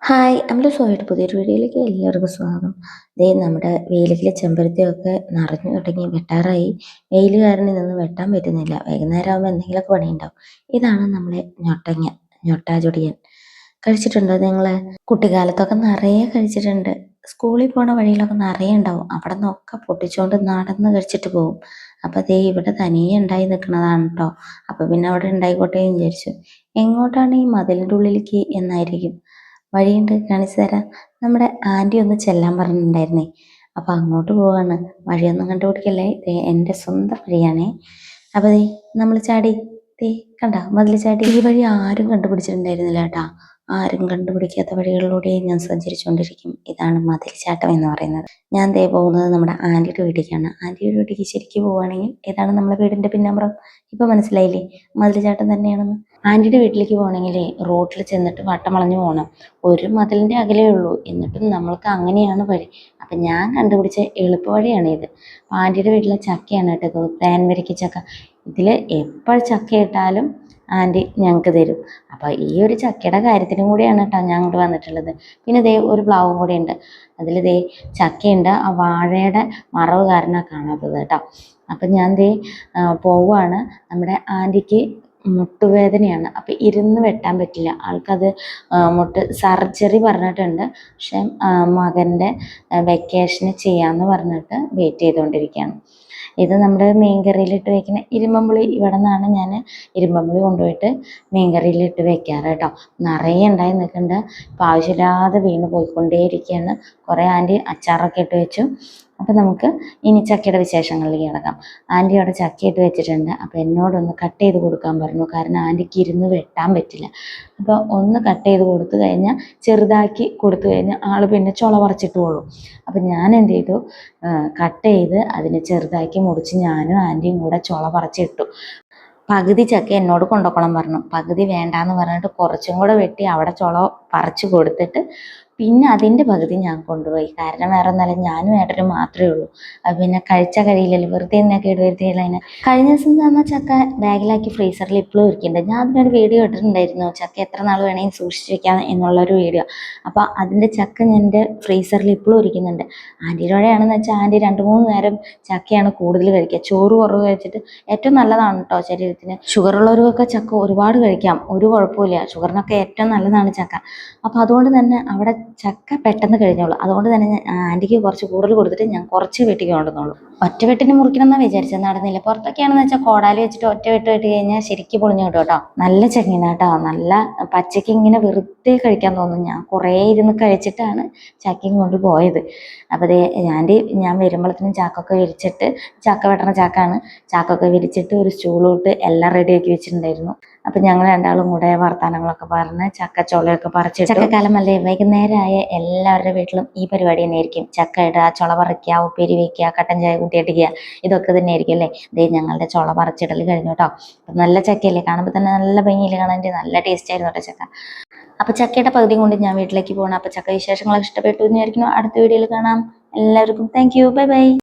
Hi Amala സോയുടെ പുതിയൊരു വീഡിയോയിലേക്ക് എല്ലാവർക്കും സ്വാഗതം. ദേ നമ്മുടെ വേലിയിലെ ചെമ്പരത്തിയൊക്കെ നിറഞ്ഞു തുടങ്ങി വെട്ടാറായി. വെയിൽ കാരണം ഇതൊന്നും വെട്ടാൻ പറ്റുന്നില്ല. വൈകുന്നേരം ആകുമ്പോൾ എന്തെങ്കിലുമൊക്കെ പണിയുണ്ടാവും. ഇതാണ് നമ്മളെ ഞൊട്ടങ്ങ, ഞൊട്ടാചൊടിയൻ. കഴിച്ചിട്ടുണ്ടോ നിങ്ങള്? കുട്ടിക്കാലത്തൊക്കെ നിറയെ കഴിച്ചിട്ടുണ്ട്. സ്കൂളിൽ പോണ വഴിയിലൊക്കെ നിറയെ ഉണ്ടാവും. അവിടെ നിന്നൊക്കെ പൊട്ടിച്ചോണ്ട് നടന്ന് കഴിച്ചിട്ട് പോകും. അപ്പൊ ദേ ഇവിടെ തനിയെ ഉണ്ടായി നിൽക്കുന്നതാണ് കേട്ടോ. അപ്പൊ പിന്നെ അവിടെ ഉണ്ടായിക്കോട്ടെ എന്ന് വിചാരിച്ചു. എങ്ങോട്ടാണ് ഈ മതിലിൻ്റെ ഉള്ളിലേക്ക് എന്നായിരിക്കും. വഴിയുണ്ട്, കാണിച്ചു തരാം. നമ്മുടെ ആൻറ്റി ഒന്ന് ചെല്ലാൻ പറഞ്ഞിട്ടുണ്ടായിരുന്നേ. അപ്പൊ അങ്ങോട്ട് പോവാണ്. വഴിയൊന്നും കണ്ടുപിടിക്കല്ലേ, ദേ എൻ്റെ സ്വന്തം വഴിയാണേ. അപ്പൊ ദേ നമ്മൾ ചാടി, ദേ കണ്ട മതിൽ ചാടി. ഈ വഴി ആരും കണ്ടുപിടിച്ചിട്ടുണ്ടായിരുന്നില്ല കേട്ടാ. ആരും കണ്ടുപിടിക്കാത്ത വഴികളിലൂടെ ഞാൻ സഞ്ചരിച്ചുകൊണ്ടിരിക്കും. ഇതാണ് മതിൽ ചാട്ടം എന്ന് പറയുന്നത്. ഞാൻ ദേ പോകുന്നത് നമ്മുടെ ആൻറ്റിയുടെ വീട്ടിലേക്കാണ്. ആൻറ്റിയുടെ വീട്ടിലേക്ക് ശരിക്കും പോവുകയാണെങ്കിൽ ഇതാണ് നമ്മുടെ വീടിന്റെ പിന്നമ്പുറം. ഇപ്പൊ മനസ്സിലായില്ലേ മതിൽ ചാട്ടം തന്നെയാണെന്ന്. ആൻറ്റിയുടെ വീട്ടിലേക്ക് പോകണമെങ്കിലേ റോട്ടിൽ ചെന്നിട്ട് വട്ടം വളഞ്ഞു പോകണം. ഒരു മതിലിൻ്റെ അകലേ ഉള്ളൂ, എന്നിട്ടും നമ്മൾക്ക് അങ്ങനെയാണ് വഴി. അപ്പം ഞാൻ കണ്ടുപിടിച്ച എളുപ്പ വഴിയാണ് ഇത്. ആൻറ്റിയുടെ വീട്ടിലെ ചക്കയാണ് കേട്ടോ, തേൻ വരിക്ക ചക്ക. ഇതിൽ എപ്പോൾ ചക്ക ഇട്ടാലും ആൻറ്റി ഞങ്ങൾക്ക് തരും. അപ്പോൾ ഈ ഒരു ചക്കയുടെ കാര്യത്തിനും കൂടിയാണ് കേട്ടോ ഞാൻ അങ്ങോട്ട് വന്നിട്ടുള്ളത്. പിന്നെ ദേ ഒരു പ്ലാവും കൂടി ഉണ്ട്. അതിൽ ദേ ചക്കയുണ്ട്. ആ വാഴയുടെ മറവ് കാരണമാണ് കാണാത്തത് കേട്ടോ. അപ്പം ഞാൻ ദേ പോവുകയാണ്. നമ്മുടെ ആൻറ്റിക്ക് മുട്ടുവേദനയാണ്. അപ്പം ഇരുന്ന് വെട്ടാൻ പറ്റില്ല ആൾക്കത്. മുട്ട് സർജറി പറഞ്ഞിട്ടുണ്ട്. പക്ഷെ മകൻ്റെ വെക്കേഷന് ചെയ്യാമെന്ന് പറഞ്ഞിട്ട് വെയിറ്റ് ചെയ്തുകൊണ്ടിരിക്കുകയാണ്. ഇത് നമ്മുടെ മീൻകറിയിലിട്ട് വെക്കുന്ന ഇരുമ്പമ്പുളി. ഇവിടെ നിന്നാണ് ഞാൻ ഇരുമ്പമ്പുളി കൊണ്ടുപോയിട്ട് മീൻകറിയിലിട്ട് വെക്കാറ് കേട്ടോ. നിറയെ ഉണ്ടായി നിൽക്കുന്നുണ്ട്. ഇപ്പം ആവശ്യമില്ലാതെ വീണ് പോയിക്കൊണ്ടേയിരിക്കുകയാണ്. കുറേ ആൻറ്റി അച്ചാറൊക്കെ ഇട്ട് വെച്ചു. അപ്പം നമുക്ക് ഇനി ചക്കയുടെ വിശേഷങ്ങളിലേക്ക് കിടക്കാം. ആൻറ്റി അവിടെ ചക്ക ഇട്ട് വെച്ചിട്ടുണ്ട്. അപ്പോൾ എന്നോടൊന്ന് കട്ട് ചെയ്ത് കൊടുക്കാൻ പറഞ്ഞു. കാരണം ആൻറ്റിക്ക് ഇരുന്ന് വെട്ടാൻ പറ്റില്ല. അപ്പോൾ ഒന്ന് കട്ട് ചെയ്ത് കൊടുത്തു കഴിഞ്ഞാൽ, ചെറുതാക്കി കൊടുത്തു കഴിഞ്ഞാൽ ആൾ പിന്നെ ചുള പറിച്ചിട്ട് പോകും. അപ്പം ഞാൻ എന്ത് ചെയ്തു, കട്ട് ചെയ്ത് അതിനെ ചെറുതാക്കി മുറിച്ച് ഞാനും ആൻറ്റിയും കൂടെ ചുള പറിച്ചിട്ടു. പകുതി ചക്ക എന്നോട് കൊണ്ടുപോകണം പറഞ്ഞു. പകുതി വേണ്ടാന്ന് പറഞ്ഞിട്ട് കുറച്ചും കൂടെ വെട്ടി അവിടെ ചുള പറിച്ച് കൊടുത്തിട്ട് പിന്നെ അതിൻ്റെ പകുതി ഞാൻ കൊണ്ടുപോയി. കാരണം വേറെ ഒന്നല്ല, ഞാനും ഏട്ടനും മാത്രമേ ഉള്ളൂ. അത് പിന്നെ കഴിച്ചാൽ കഴിയില്ലല്ലോ, വെറുതെ തന്നെ കേടുവരുത്തിയില്ല. അതിനെ കഴിഞ്ഞ ദിവസം തന്ന ചക്ക ബാഗിലാക്കി ഫ്രീസറിൽ ഇപ്പോഴും ഇരിക്കുന്നുണ്ട്. ഞാൻ അതിനൊരു വീഡിയോ ഇട്ടിട്ടുണ്ടായിരുന്നു, ചക്ക എത്ര നാൾ വേണമെങ്കിൽ സൂക്ഷിച്ച് വെക്കാം എന്നുള്ളൊരു വീഡിയോ. അപ്പോൾ അതിൻ്റെ ചക്ക എൻ്റെ ഫ്രീസറിൽ ഇപ്പോഴും ഇരിക്കുന്നുണ്ട്. ആൻറ്റിയോടെയാണെന്ന് വെച്ചാൽ ആൻറ്റി 2-3 നേരം ചക്കയാണ് കൂടുതൽ കഴിക്കുക. ചോറ് കുറവ് കഴിച്ചിട്ട് ഏറ്റവും നല്ലതാണ് കേട്ടോ ശരീരത്തിന്. ഷുഗറുള്ളവർക്കൊക്കെ ചക്ക ഒരുപാട് കഴിക്കാം, ഒരു കുഴപ്പമില്ല. ഷുഗറിനൊക്കെ ഏറ്റവും നല്ലതാണ് ചക്ക. അപ്പോൾ അതുകൊണ്ട് തന്നെ അവിടെ ചക്ക പെട്ടെന്ന് കഴിഞ്ഞോളൂ. അതുകൊണ്ട് തന്നെ ഞാൻ ആൻറ്റിക്ക് കുറച്ച് കൂടുതൽ കൊടുത്തിട്ട് ഞാൻ കുറച്ച് വെട്ടിക്ക് കൊണ്ടുവന്നോളൂ. ഒറ്റ വെട്ടിന് മുറിക്കണം എന്നാണ് വിചാരിച്ചത്, നടന്നില്ല. പുറത്തൊക്കെയാണെന്ന് വെച്ചാൽ കോടാലി വെച്ചിട്ട് ഒറ്റ വെട്ട് വെട്ടി കഴിഞ്ഞാൽ ശരിക്കും പൊളിഞ്ഞു കിട്ടും കേട്ടോ. നല്ല ചക്കയാണ് കേട്ടോ. നല്ല പച്ചയ്ക്ക് ഇങ്ങനെ വെറുതെ കഴിക്കാൻ തോന്നും. ഞാൻ കുറേ ഇരുന്ന് കഴിച്ചിട്ടാണ് ചക്കയും കൊണ്ട് പോയത്. അപ്പോൾ അതേ ആൻറ്റി ഞാൻ വരുമ്പോഴത്തേനും ചാക്കൊക്കെ വിരിച്ചിട്ട്, ചക്ക വെട്ടണ ചാക്കാണ്, ചാക്കൊക്കെ വിരിച്ചിട്ട് ഒരു സ്റ്റൂളിട്ട് എല്ലാം റെഡിയാക്കി വെച്ചിട്ടുണ്ടായിരുന്നു. അപ്പം ഞങ്ങൾ രണ്ടാളും കൂടെ വർത്തമാനങ്ങളൊക്കെ പറഞ്ഞ് ചക്കച്ചോളയൊക്കെ പറിച്ചിട്ട്, ചക്കക്കാലമല്ലേ, വൈകുന്നേരമായ എല്ലാവരുടെ വീട്ടിലും ഈ പരിപാടി തന്നെയായിരിക്കും. ചക്ക ഇടുക, ചുള പറിക്കുക, ഉപ്പേരി വയ്ക്കുക, കട്ടൻ ചായ കൂട്ടിയിട്ടിക്കുക, ഇതൊക്കെ തന്നെ ആയിരിക്കും അല്ലേ. ദേ ഞങ്ങളുടെ ചുള പറിച്ചിടൽ കഴിഞ്ഞു കേട്ടോ. അപ്പം നല്ല ചക്കയല്ലേ, കാണുമ്പോൾ തന്നെ നല്ല ഭംഗിയിൽ കാണാൻ, നല്ല ടേസ്റ്റ് ആയിരുന്നു കേട്ടോ ചക്ക. അപ്പം ചക്കയുടെ പകുതി കൊണ്ട് ഞാൻ വീട്ടിലേക്ക് പോകണം. അപ്പം ചക്ക വിശേഷങ്ങളൊക്കെ ഇഷ്ടപ്പെട്ടു എന്ന് വിചാരിക്കുന്നു. അടുത്ത വീഡിയോയിൽ കാണാം. എല്ലാവർക്കും താങ്ക് യു, ബൈ ബൈ.